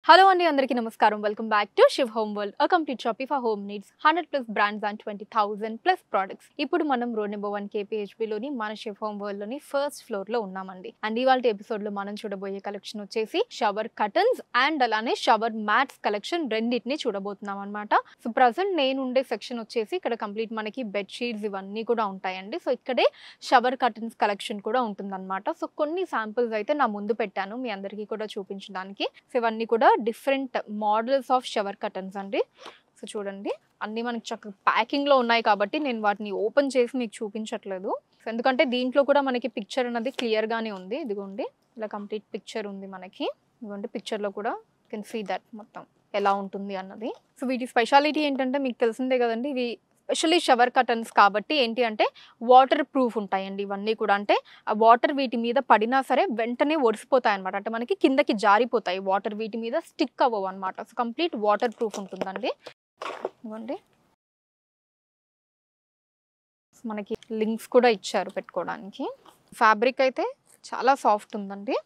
Hello and అందరికీ నమస్కారం. Welcome back to Shiv Home World, a complete shop for home needs, 100+ brands and 20,000+ products. ఇప్పుడు మనం road number 1 KPHB లోని మన Shiv Home World లోని first floor లో ఉన్నామండి. అండ్ ఇవాల్టి ఎపిసోడ్ లో మనం చూడబోయే కలెక్షన్ వచ్చేసి షవర్ కర్టన్స్ అండ్ అలానే షవర్ మ్యాట్స్ కలెక్షన్ రెండింటిని చూడబోతున్నాం అన్నమాట. సో ప్రెజెంట్ నేను ఉండే సెక్షన్ వచ్చేసి ఇక్కడ కంప్లీట్ మనకి బెడ్ షీట్స్ ఇవన్నీ కూడా ఉంటాయండి. సో ఇక్కడే షవర్ కర్టన్స్ కలెక్షన్ కూడా ఉంటుందన్నమాట. సో కొన్ని శాంపిల్స్ అయితే నా ముందు పెట్టాను మీ అందరికీ కూడా చూపించడానికి. సో ఇవన్నీ కూడా different models of shower curtains అండి. సో చూడండి అన్నీ మనకి చక్కగా ప్యాకింగ్లో ఉన్నాయి కాబట్టి నేను వాటిని ఓపెన్ చేసి మీకు చూపించట్లేదు. సో ఎందుకంటే దీంట్లో కూడా మనకి పిక్చర్ అనేది క్లియర్గానే ఉంది. ఇదిగోండి ఇలా కంప్లీట్ పిక్చర్ ఉంది మనకి. ఇదిగోండి పిక్చర్లో కూడా కెన్ సీ దట్ మొత్తం ఎలా ఉంటుంది అన్నది. సో వీటి స్పెషాలిటీ ఏంటంటే మీకు తెలిసిందే కదండి, ఇవి స్పెషల్లీ షవర్ కర్టన్స్ కాబట్టి ఏంటి అంటే వాటర్ ప్రూఫ్ ఉంటాయండి ఇవన్నీ కూడా. అంటే ఆ వాటర్ వీటి మీద పడినా సరే వెంటనే ఒడిసిపోతాయి అనమాట. అంటే మనకి కిందకి జారిపోతాయి, వాటర్ వీటి మీద స్టిక్ అవ్వవు అనమాట. సో కంప్లీట్ వాటర్ ప్రూఫ్ ఉంటుందండి. ఇవ్వండి మనకి లింక్స్ కూడా ఇచ్చారు పెట్టుకోవడానికి. ఫ్యాబ్రిక్ అయితే చాలా సాఫ్ట్ ఉందండి.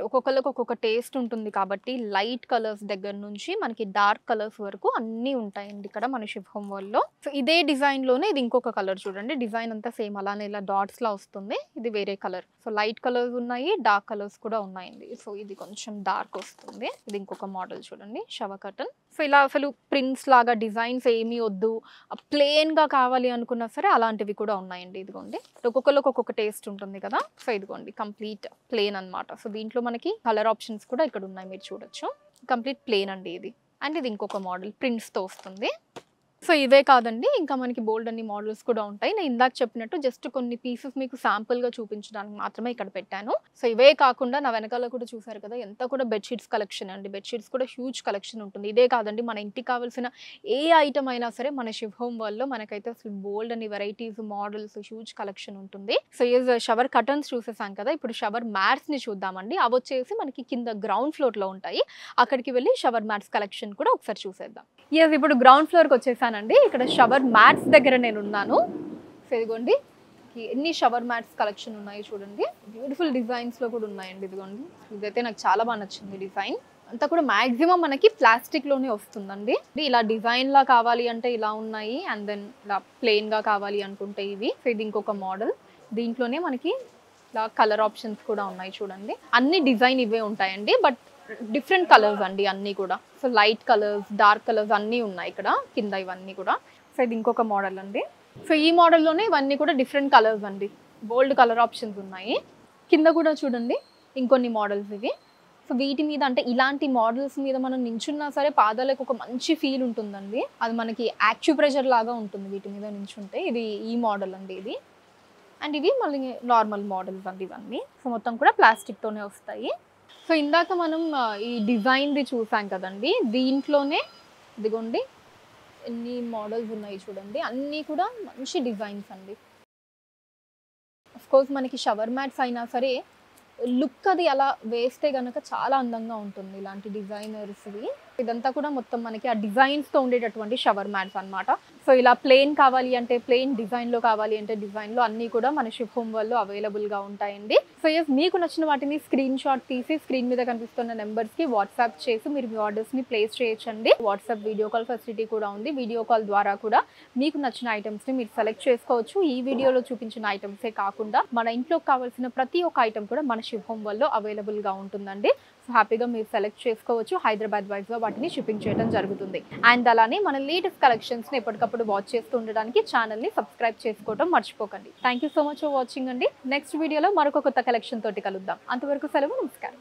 ఒక్కొక్కరికి ఒక్కొక్క టేస్ట్ ఉంటుంది కాబట్టి లైట్ కలర్స్ దగ్గర నుంచి మనకి డార్క్ కలర్స్ వరకు అన్నీ ఉంటాయండి ఇక్కడ మన షివ్ హోమ్ వరల్డ్లో. సో ఇదే డిజైన్లోనే ఇది ఇంకొక కలర్ చూడండి. డిజైన్ అంతా సేమ్ అలానే ఇలా డాట్స్లా వస్తుంది. ఇది వేరే కలర్. సో లైట్ కలర్స్ ఉన్నాయి, డార్క్ కలర్స్ కూడా ఉన్నాయండి. సో ఇది కొంచెం డార్క్ వస్తుంది. ఇది ఇంకొక మోడల్ చూడండి షవర్ కర్టన్. సో ఇలా అసలు ప్రింట్స్ లాగా డిజైన్స్ ఏమీ వద్దు, ప్లెయిన్గా కావాలి అనుకున్నా సరే అలాంటివి కూడా ఉన్నాయండి. ఇదిగోండి ఒక్కొక్కరికి ఒక్కొక్క టేస్ట్ ఉంటుంది కదా. సో ఇదిగోండి కంప్లీట్ ప్లెయిన్ అనమాట. సో దీంట్లో మనకి కలర్ ఆప్షన్స్ కూడా ఇక్కడ ఉన్నాయి, మీరు చూడొచ్చు. కంప్లీట్ ప్లెయిన్ అండి ఇది. అండ్ ఇది ఇంకొక మోడల్ ప్రింట్స్తో వస్తుంది. సో ఇవే కాదండి, ఇంకా మనకి బోల్డ్ అన్ని మోడల్స్ కూడా ఉంటాయి. నేను ఇందాక చెప్పినట్టు జస్ట్ కొన్ని పీసెస్ మీకు శాంపుల్గా చూపించడానికి మాత్రమే ఇక్కడ పెట్టాను. సో ఇవే కాకుండా నా వెనకాల కూడా చూసారు కదా ఎంత కూడా బెడ్షీట్స్ కలెక్షన్ అండి. బెడ్షీట్స్ కూడా హ్యూజ్ కలెక్షన్ ఉంటుంది. ఇదే కాదండి, మన ఇంటికి కావాల్సిన ఏ ఐటమ్ అయినా సరే మన షివ్ హోమ్ వరల్డ్లో మనకైతే అసలు బోల్డ్ అని వెరైటీస్ మోడల్స్ హ్యూజ్ కలెక్షన్ ఉంటుంది. సో ఈ షవర్ కర్టన్స్ చూసేసాం కదా, ఇప్పుడు షవర్ మ్యాట్స్ని చూద్దామండి. అవి వచ్చేసి మనకి కింద గ్రౌండ్ ఫ్లోర్లో ఉంటాయి. అక్కడికి వెళ్ళి షవర్ మ్యాట్స్ కలెక్షన్ కూడా ఒకసారి చూసేద్దాం. ఇప్పుడు గ్రౌండ్ ఫ్లోర్కి వచ్చేసానండి. ఇక్కడ షవర్ మ్యాట్స్ దగ్గర నేను ఉన్నాను. సో ఇదిగోండి ఎన్ని షవర్ మ్యాట్స్ కలెక్షన్ ఉన్నాయి చూడండి. బ్యూటిఫుల్ డిజైన్స్లో కూడా ఉన్నాయండి. ఇదిగోండి ఇదైతే నాకు చాలా బాగా నచ్చింది. డిజైన్ అంతా కూడా మ్యాక్సిమం మనకి ప్లాస్టిక్లోనే వస్తుందండి. ఇలా డిజైన్లా కావాలి అంటే ఇలా ఉన్నాయి, అండ్ దెన్ ఇలా ప్లెయిన్గా కావాలి అనుకుంటే ఇవి. సో ఇది ఇంకొక మోడల్. దీంట్లోనే మనకి ఇలా కలర్ ఆప్షన్స్ కూడా ఉన్నాయి చూడండి. అన్ని డిజైన్ ఇవే ఉంటాయండి, బట్ డిఫరెంట్ కలర్స్ అండి అన్నీ కూడా. So light colours, dark colours అన్నీ ఉన్నాయి ఇక్కడ కింద ఇవన్నీ కూడా. సో ఇది ఇంకొక మోడల్ అండి. సో ఈ మోడల్లోనే ఇవన్నీ కూడా డిఫరెంట్ కలర్స్ అండి. బోల్డ్ కలర్ ఆప్షన్స్ ఉన్నాయి. కింద కూడా చూడండి ఇంకొన్ని మోడల్స్ ఇవి. సో వీటి మీద అంటే ఇలాంటి మోడల్స్ మీద మనం నించున్నా సరే పాదాలకు ఒక మంచి ఫీల్ ఉంటుందండి. అది మనకి యాక్యుప్రెషర్ లాగా ఉంటుంది వీటి మీద నించుంటే. ఇది ఈ మోడల్ అండి ఇది. అండ్ ఇవి మళ్ళీ నార్మల్ మోడల్స్ అండి ఇవన్నీ. సో మొత్తం కూడా ప్లాస్టిక్తోనే వస్తాయి. సో ఇందాక మనం ఈ డిజైన్ది చూసాం కదండి, దీంట్లోనే ఇదిగోండి ఎన్ని మోడల్స్ ఉన్నాయి చూడండి. అన్నీ కూడా మంచి డిజైన్స్ అండి. అఫ్కోర్స్ మనకి షవర్ మ్యాట్స్ అయినా సరే లుక్ అది అలా వేస్తే కనుక చాలా అందంగా ఉంటుంది ఇలాంటి డిజైనర్స్వి. ఇదంతా కూడా మొత్తం మనకి ఆ డిజైన్స్తో ఉండేటటువంటి షవర్ మ్యాట్స్ అనమాట. సో ఇలా ప్లెయిన్ కావాలి అంటే ప్లెయిన్, డిజైన్లో కావాలి అంటే డిజైన్లో అన్నీ కూడా మన షివ్ హోమ్ వరల్డ్లో అవైలబుల్గా ఉంటాయండి. సో మీకు నచ్చిన వాటిని స్క్రీన్ షాట్ తీసి స్క్రీన్ మీద కనిపిస్తున్న నెంబర్స్కి వాట్సాప్ చేసి మీరు మీ ఆర్డర్స్ని ప్లేస్ చేయొచ్చండి. వాట్సాప్ వీడియో కాల్ ఫెసిలిటీ కూడా ఉంది. వీడియో కాల్ ద్వారా కూడా మీకు నచ్చిన ఐటమ్స్ని మీరు సెలెక్ట్ చేసుకోవచ్చు. ఈ వీడియోలో చూపించిన ఐటమ్సే కాకుండా మన ఇంట్లోకి కావాల్సిన ప్రతి ఒక్క ఐటమ్ కూడా మన షివ్ హోమ్ వరల్డ్లో అవైలబుల్గా ఉంటుందండి. సో హ్యాపీగా మీరు సెలెక్ట్ చేసుకోవచ్చు. హైదరాబాద్ వైజ్గా వాటిని షిప్పింగ్ చేయడం జరుగుతుంది. అండ్ అలానే మన లేటెస్ట్ కలెక్షన్స్ని ఎప్పటికప్పుడు వాచ్ చేస్తూ ఉండడానికి ఛానల్ని సబ్స్క్రైబ్ చేసుకోవడం మర్చిపోకండి. Thank you so much for watching అండి. నెక్స్ట్ వీడియోలో మరొక కొత్త కలెక్షన్ తోటి కలుద్దాం. అంతవరకు సెలవు, నమస్కారం.